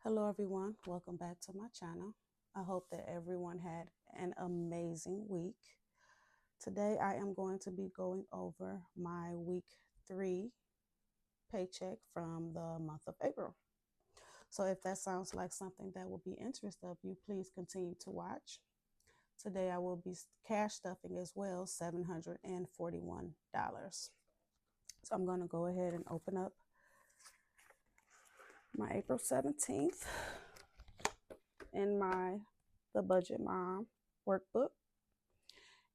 Hello everyone, welcome back to my channel. I hope that everyone had an amazing week. Today I am going to be going over my week 3 paycheck from the month of April. So if that sounds like something that will be interest of you, please continue to watch. Today I will be cash stuffing as well, $741. So I'm going to go ahead and open up my April 17th in the Budget Mom workbook.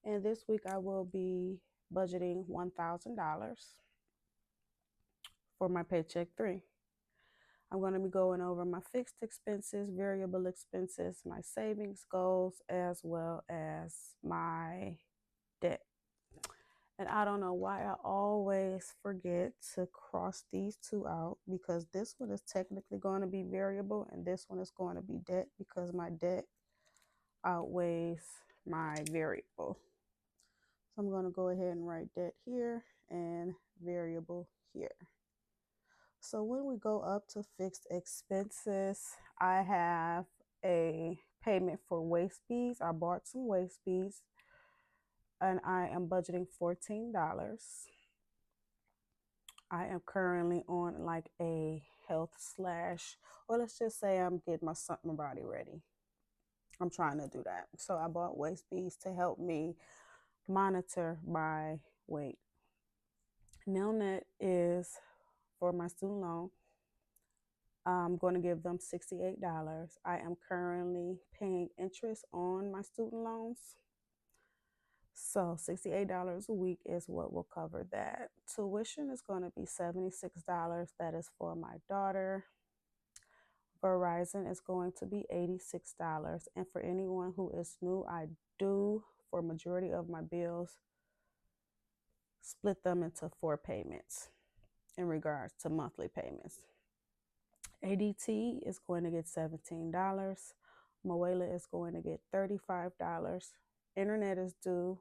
And this week I will be budgeting $1,000 for my paycheck 3. I'm going to be going over my fixed expenses, variable expenses, my savings goals, as well as my debt. And I don't know why I always forget to cross these two out, because this one is technically going to be variable and this one is going to be debt, because my debt outweighs my variable. So I'm going to go ahead and write debt here and variable here. So when we go up to fixed expenses, I have a payment for waist beads. I bought some waist beads and I am budgeting $14. I am currently on like a health slash, or let's just say I'm getting my body ready. I'm trying to do that. So I bought waist beads to help me monitor my weight. Nelnet is for my student loan. I'm going to give them $68. I am currently paying interest on my student loans. So $68 a week is what will cover that. Tuition is going to be $76. That is for my daughter. Verizon is going to be $86. And for anyone who is new, I do, for majority of my bills, split them into 4 payments in regards to monthly payments. ADT is going to get $17. Moela is going to get $35. Internet is due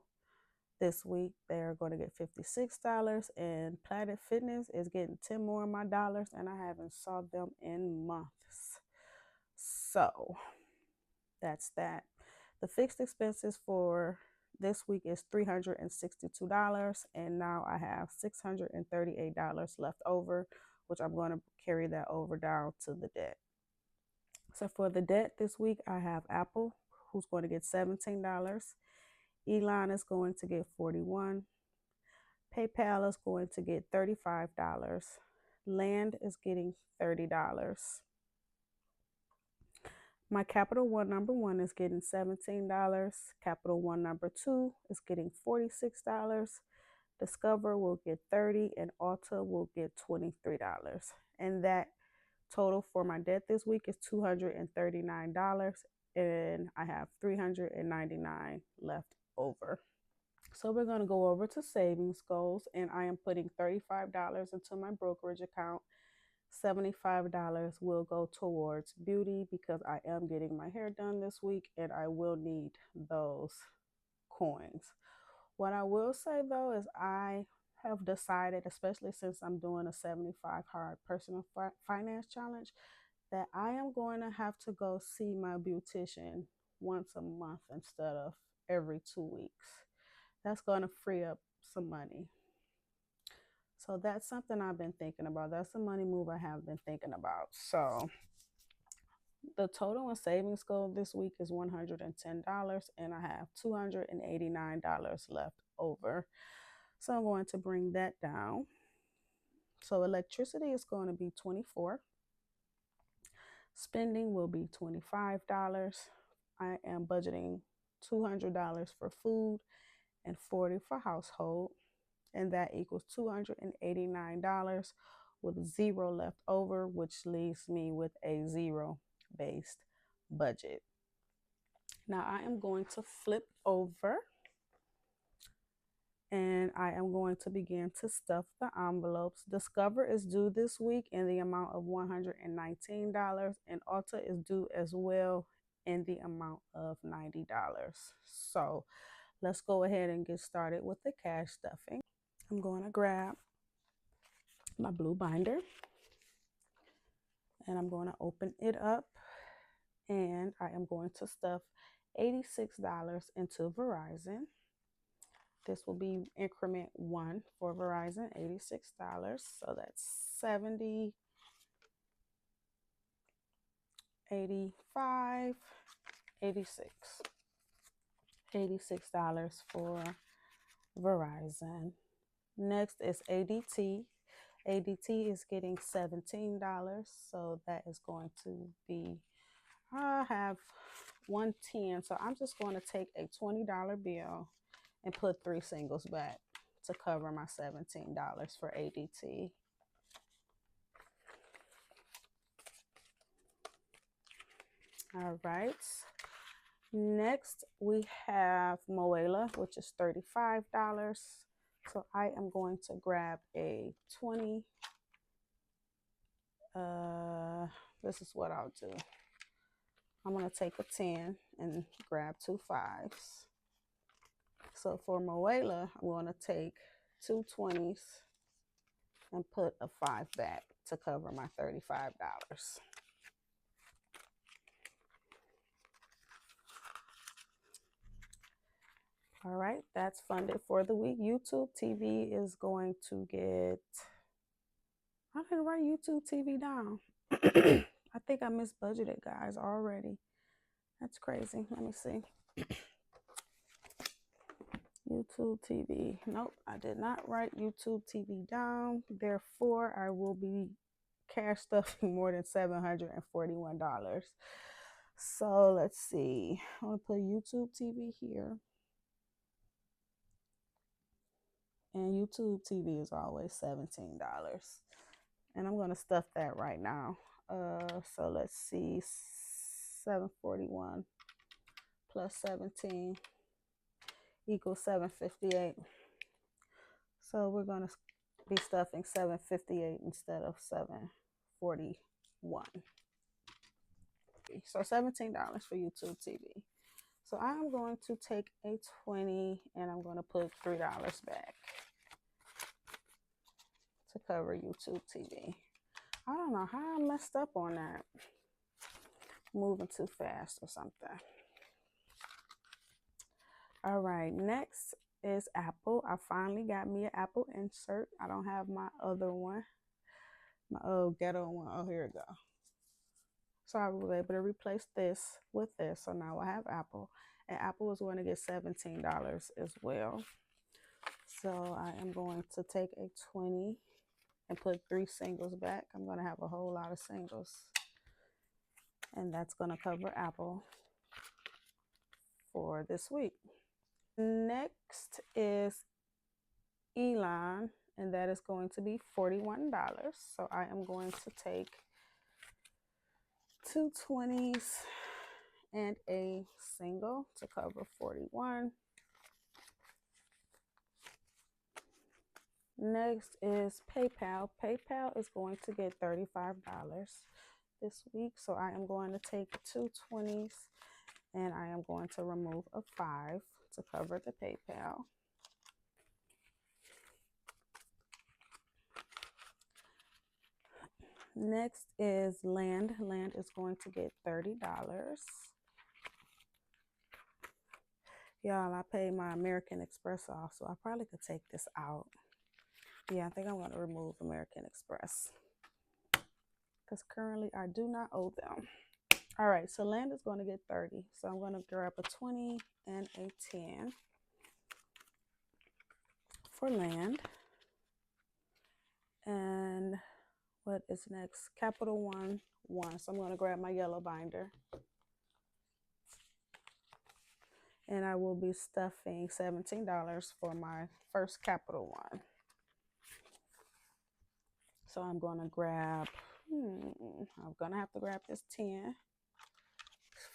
this week. They're going to get $56. And Planet Fitness is getting 10 more of my dollars, and I haven't saw them in months. So that's that. The fixed expenses for this week is $362, and now I have $638 left over, which I'm going to carry that over down to the debt. So for the debt this week, I have Apple, who's going to get $17. Elon is going to get $41. PayPal is going to get $35. Land is getting $30. My Capital One number 1 is getting $17. Capital One number 2 is getting $46. Discover will get $30, and Alta will get $23. And that total for my debt this week is $239, and I have $399 left over. So we're going to go over to savings goals, and I am putting $35 into my brokerage account. $75 will go towards beauty, because I am getting my hair done this week and I will need those coins. What I will say though is I have decided, especially since I'm doing a 75 hard personal finance challenge, that I am going to have to go see my beautician once a month instead of every 2 weeks. That's going to free up some money. So that's something I've been thinking about. That's a money move I have been thinking about. So the total in savings goal this week is $110, and I have $289 left over. So I'm going to bring that down. So electricity is going to be $24. Spending will be $25. I am budgeting $200 for food and $40 for household, and that equals $289 with 0 left over, which leaves me with a 0-based budget. Now I am going to flip over and I am going to begin to stuff the envelopes. Discover is due this week in the amount of $119, and Ulta is due as well in the amount of $90. So let's go ahead and get started with the cash stuffing. I'm going to grab my blue binder, And I'm going to open it up, and I am going to stuff $86 into Verizon. This will be increment 1 for Verizon, $86. So that's 70, 85, 86. $86 for Verizon. Next is ADT. ADT is getting $17, so that is going to be, I have 110, so I'm just going to take a $20 bill and put 3 singles back to cover my $17 for ADT. All right. Next, we have Moela, which is $35. So I am going to grab a 20. This is what I'll do. I'm going to take a 10 and grab 2 5s. So for Moela, I'm going to take 2 20s and put a 5 back to cover my $35. All right, that's funded for the week. YouTube TV is going to get, I didn't write YouTube TV down. I think I misbudgeted, guys, already. That's crazy. Let me see. YouTube TV. Nope, I did not write YouTube TV down. Therefore, I will be cash stuffing more than $741. So let's see. I'm going to put YouTube TV here. And YouTube TV is always $17. And I'm going to stuff that right now. So let's see. 741 plus 17 equals 758. So we're going to be stuffing 758 instead of 741. So $17 for YouTube TV. So I'm going to take a 20 and I'm going to put $3 back to cover YouTube TV. I don't know how I messed up on that. Moving too fast or something. All right, next is Apple. I finally got me an Apple insert. I don't have my other one, my old ghetto one. Oh, here we go. So I was able to replace this with this. So now I have Apple, and Apple is going to get $17 as well. So I am going to take a 20 and put 3 singles back. I'm going to have a whole lot of singles, and that's going to cover Apple for this week. Next is Elon, and that is going to be $41. So I am going to take 2 20s and a single to cover 41. Next is PayPal. PayPal is going to get $35 this week. So I am going to take 2 20s and I am going to remove a 5 to cover the PayPal. Next is Land. Land is going to get $30. Y'all, I paid my American Express off, so I probably could take this out. Yeah, I think I'm going to remove American Express because currently I do not owe them. All right, so Land is going to get 30. So I'm going to grab a 20 and a 10 for Land. And what is next? Capital One, 1. So I'm going to grab my yellow binder. And I will be stuffing $17 for my first Capital One. So I'm going to grab, I'm going to have to grab this 10,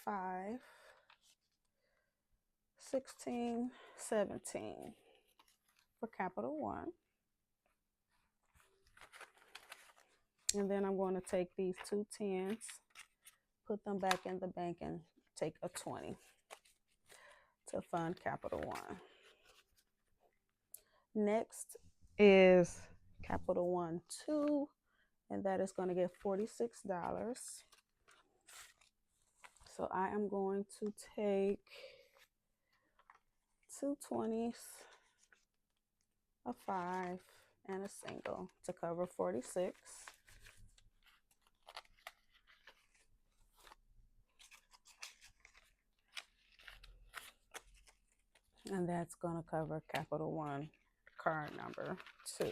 5, 16, 17 for Capital One. And then I'm going to take these 2 10s, put them back in the bank, and take a 20 to fund Capital One. Next is Capital One 2, and that is going to get $46. So I am going to take two 20s, a 5, and a single to cover 46. And that's going to cover Capital One card number 2.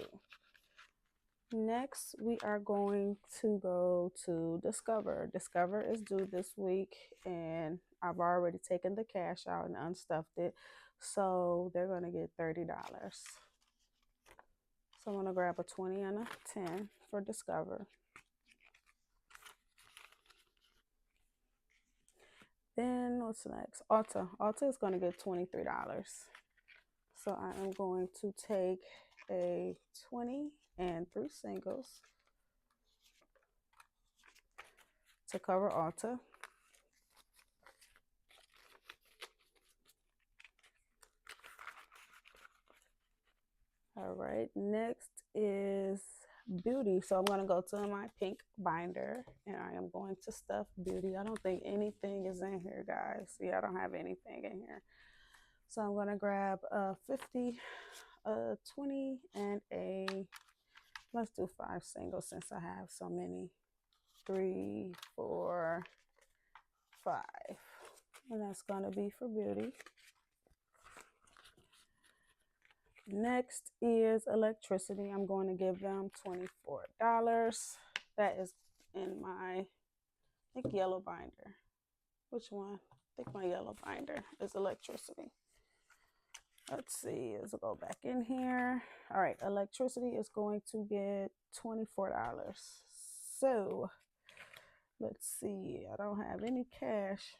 Next, we are going to go to Discover. Discover is due this week, and I've already taken the cash out and unstuffed it. So they're going to get $30. So I'm going to grab a 20 and a 10 for Discover. Then what's next? Ulta. Ulta is going to get $23. So I am going to take a 20 and 3 singles to cover Ulta. All right, next is Beauty. So I'm going to go to my pink binder and I am going to stuff Beauty. I don't think anything is in here, guys. Yeah, I don't have anything in here. So I'm going to grab a 50, a 20, and let's do 5 singles since I have so many. 3, 4, 5. And that's going to be for Beauty. Next is electricity. I'm going to give them $24. That is in my, I think, yellow binder. Which one? I think my yellow binder is electricity. Let's see, let's go back in here. All right, electricity is going to get $24. So let's see, I don't have any cash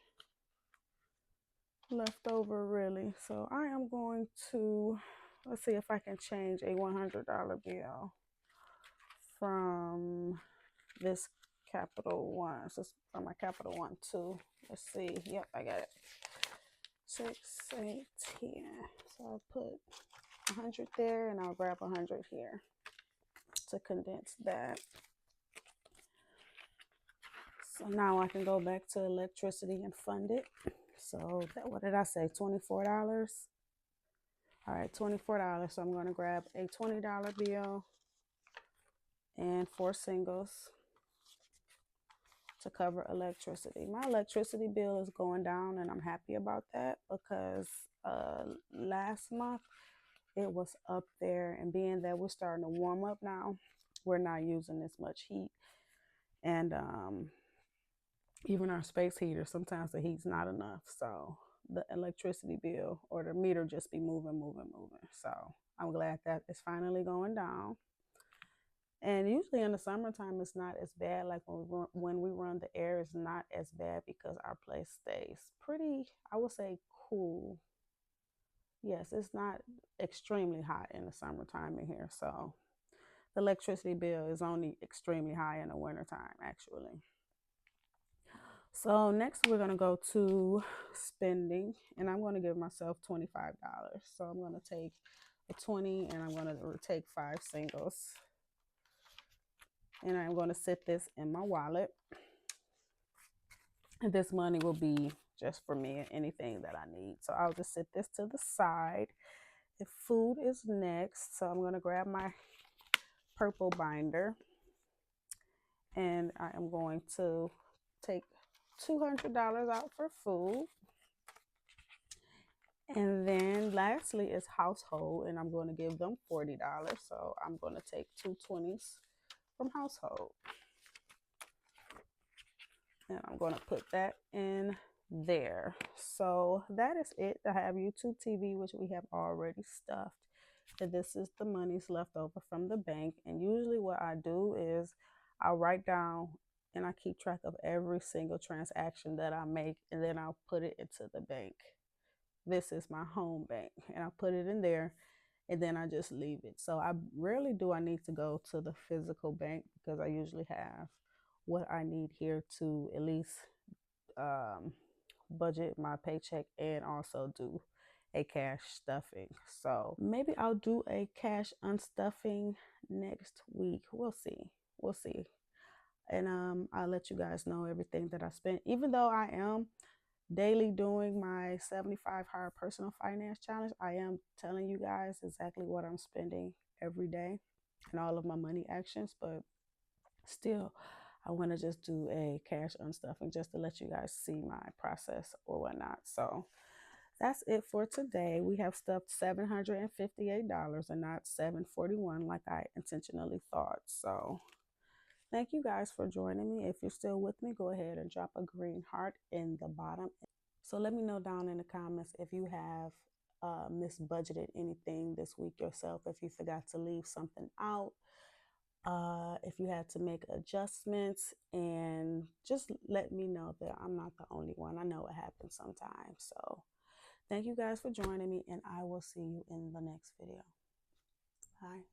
left over really. So I am going to, let's see if I can change a $100 bill from this Capital One. So it's from my Capital One too. Let's see. Yep, I got it. 6, 8, 10. So I'll put 100 there and I'll grab 100 here to condense that. So now I can go back to electricity and fund it. So that, what did I say? $24. All right, $24. So I'm going to grab a $20 bill and 4 singles to cover electricity. My electricity bill is going down and I'm happy about that because last month it was up there, and being that we're starting to warm up now, we're not using as much heat, and even our space heater, sometimes the heat's not enough, so the electricity bill or the meter just be moving. So I'm glad that it's finally going down. And usually in the summertime, it's not as bad. Like when we run the air, is not as bad because our place stays pretty, I would say, cool. Yes, it's not extremely hot in the summertime in here. So the electricity bill is only extremely high in the wintertime, actually. So next we're going to go to spending, and I'm going to give myself $25. So I'm going to take a 20 and I'm going to take 5 singles. And I'm going to sit this in my wallet. And this money will be just for me and anything that I need. So I'll just sit this to the side. If food is next, so I'm going to grab my purple binder. And I am going to take $200 out for food. And then lastly is household, and I'm going to give them $40. So I'm going to take 2 20s from household. And I'm going to put that in there. So that is it. I have YouTube TV, which we have already stuffed. And this is the monies left over from the bank. And usually what I do is I'll write down and I keep track of every single transaction that I make, and then I'll put it into the bank. This is my home bank, and I put it in there, and then I just leave it. So I rarely do I need to go to the physical bank because I usually have what I need here to at least budget my paycheck and also do a cash stuffing. So maybe I'll do a cash unstuffing next week. We'll see. we'll see. And I'll let you guys know everything that I spent. Even though I am daily doing my 75 hard personal finance challenge, I am telling you guys exactly what I'm spending every day and all of my money actions. But still, I want to just do a cash unstuffing just to let you guys see my process or whatnot. So that's it for today. We have stuffed $758 and not 741 like I intentionally thought. So thank you guys for joining me. If you're still with me, go ahead and drop a green heart in the bottom. So let me know down in the comments if you have misbudgeted anything this week yourself, if you forgot to leave something out, if you had to make adjustments, and just let me know that I'm not the only one. I know it happens sometimes. So thank you guys for joining me, and I will see you in the next video. Bye.